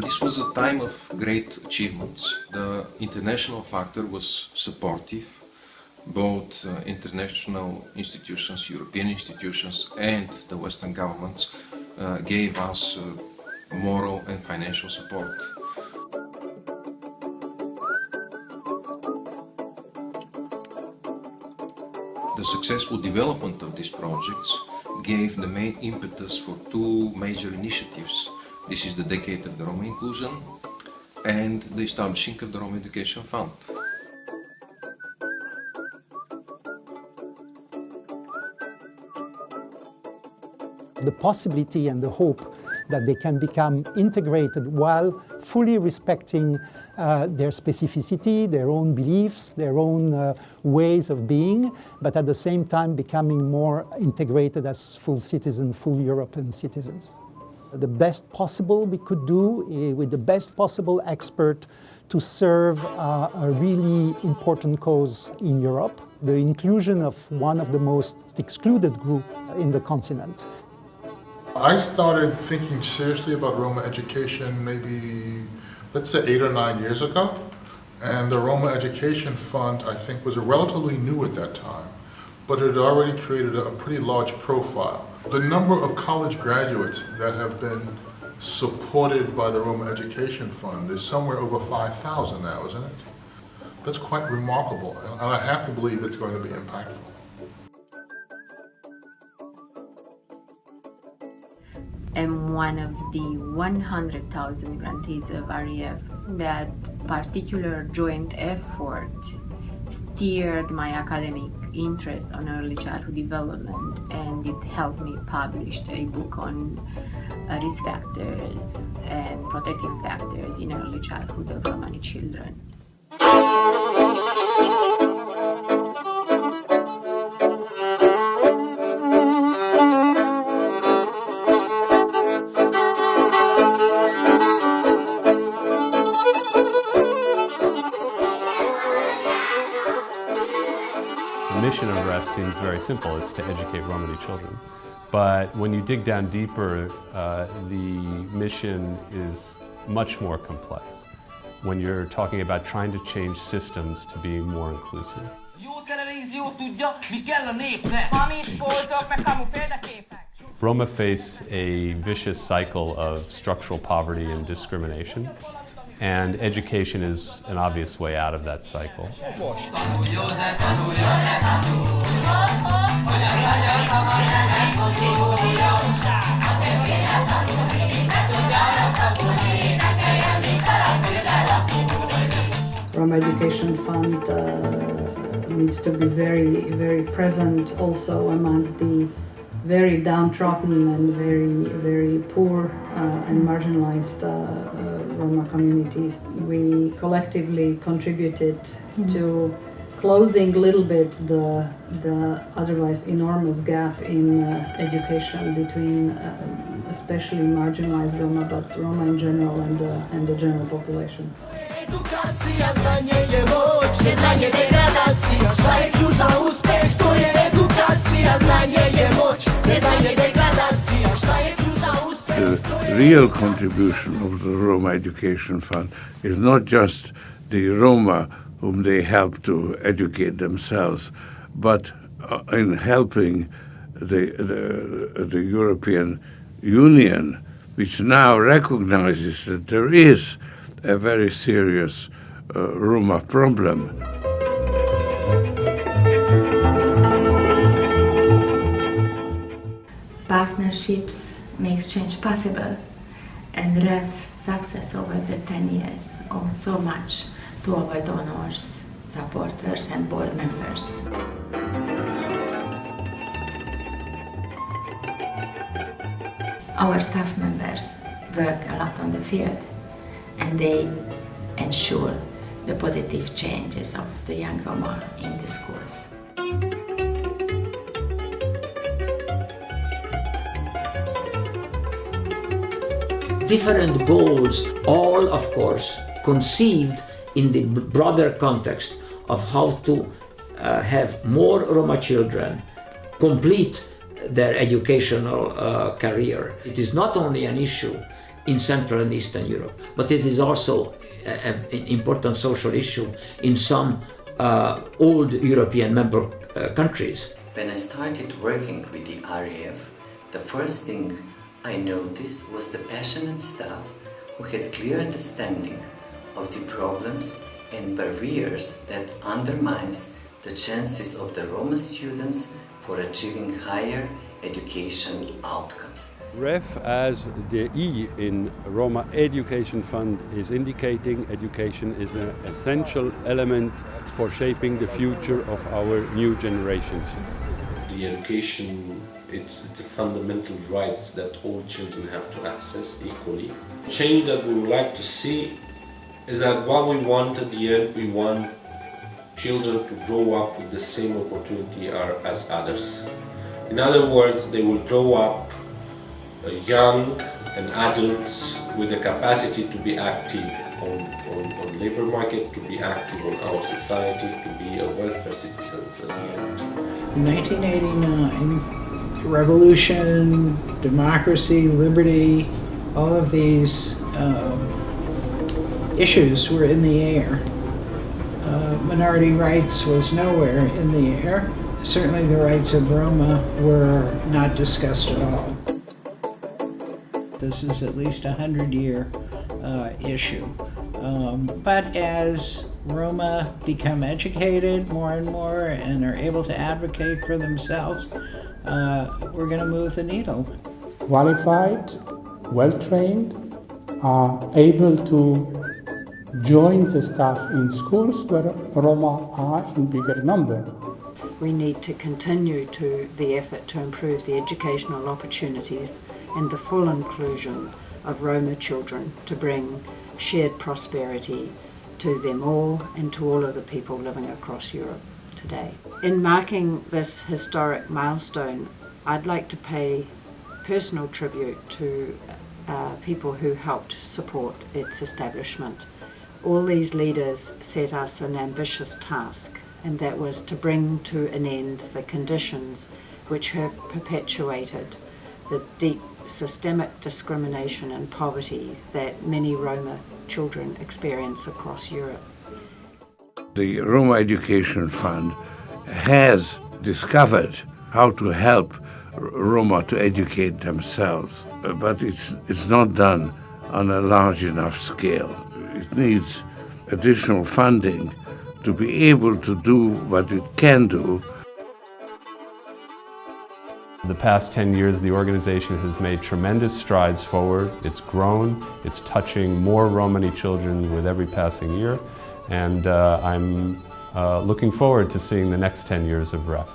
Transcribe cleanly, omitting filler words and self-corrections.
This was a time of great achievements. The international factor was supportive. Both international institutions, European institutions, and the Western governments gave us moral and financial support. The successful development of these projects gave the main impetus for two major initiatives. This is the Decade of the Roma Inclusion and the establishing of the Roma Education Fund. The possibility and the hope that they can become integrated while fully respecting their specificity, their own beliefs, their own ways of being, but at the same time becoming more integrated as full citizens, full European citizens. The best possible we could do with the best possible expert to serve a really important cause in Europe, the inclusion of one of the most excluded groups in the continent. I started thinking seriously about Roma education maybe, let's say 8 or 9 years ago. And the Roma Education Fund, I think, was relatively new at that time, but it had already created a pretty large profile. The number of college graduates that have been supported by the Roma Education Fund is somewhere over 5,000 now, isn't it? That's quite remarkable, and I have to believe it's going to be impactful. I'm one of the 100,000 grantees of REF. That particular joint effort steered my academic interest on early childhood development, and it helped me publish a book on risk factors and protective factors in early childhood of Romani children. The mission of REF seems very simple. It's to educate Romani children. But when you dig down deeper, the mission is much more complex. When you're talking about trying to change systems to be more inclusive. Roma face a vicious cycle of structural poverty and discrimination, and education is an obvious way out of that cycle. Roma Education Fund needs to be very, very present also among the very downtrodden and very poor and marginalized Roma communities. We collectively contributed to closing a little bit the otherwise enormous gap in education between especially marginalized Roma, but Roma in general and the general population. Edukacja, znanie je moć, neznanie degradacja. Šta je ključ za uspeh, to je edukacija, znanje je moć, neznanje degradacija. Šta je ključ za uspeh, to je... The real contribution of the Roma Education Fund is not just the Roma whom they help to educate themselves, but in helping the European Union, which now recognizes that there is a very serious Roma problem. Partnerships makes change possible, and REF's success over the 10 years owes so much to our donors, supporters and board members. Our staff members work a lot on the field, and they ensure the positive changes of the young Roma in the schools. Different goals, all of course conceived in the broader context of how to have more Roma children complete their educational career. It is not only an issue in Central and Eastern Europe, but it is also an important social issue in some old European member countries. When I started working with the RAF, the first thing I noticed was the passionate staff who had clear understanding of the problems and barriers that undermines the chances of the Roma students for achieving higher education outcomes. REF, as the E in Roma Education Fund is indicating, education is an essential element for shaping the future of our new generations. The education, it's a fundamental right that all children have to access equally. The change that we would like to see is that what we want at the end, we want children to grow up with the same opportunity as others. In other words, they will grow up young and adults with the capacity to be active on labor market, to be active on our society, to be a welfare citizens at the end. In 1989, revolution, democracy, liberty, all of these issues were in the air. Minority rights was nowhere in the air. Certainly the rights of Roma were not discussed at all. This is at least a 100-year issue. But as Roma become educated more and more and are able to advocate for themselves, we're going to move the needle. Qualified, well-trained, are able to join the staff in schools where Roma are in bigger number. We need to continue the effort to improve the educational opportunities and the full inclusion of Roma children to bring shared prosperity to them all and to all of the people living across Europe today. In marking this historic milestone, I'd like to pay personal tribute to people who helped support its establishment. All these leaders set us an ambitious task, and that was to bring to an end the conditions which have perpetuated the deep systemic discrimination and poverty that many Roma children experience across Europe. The Roma Education Fund has discovered how to help Roma to educate themselves, but it's not done on a large enough scale. It needs additional funding to be able to do what it can do. The past 10 years, the organization has made tremendous strides forward. It's grown, it's touching more Romani children with every passing year, and I'm looking forward to seeing the next 10 years of REF.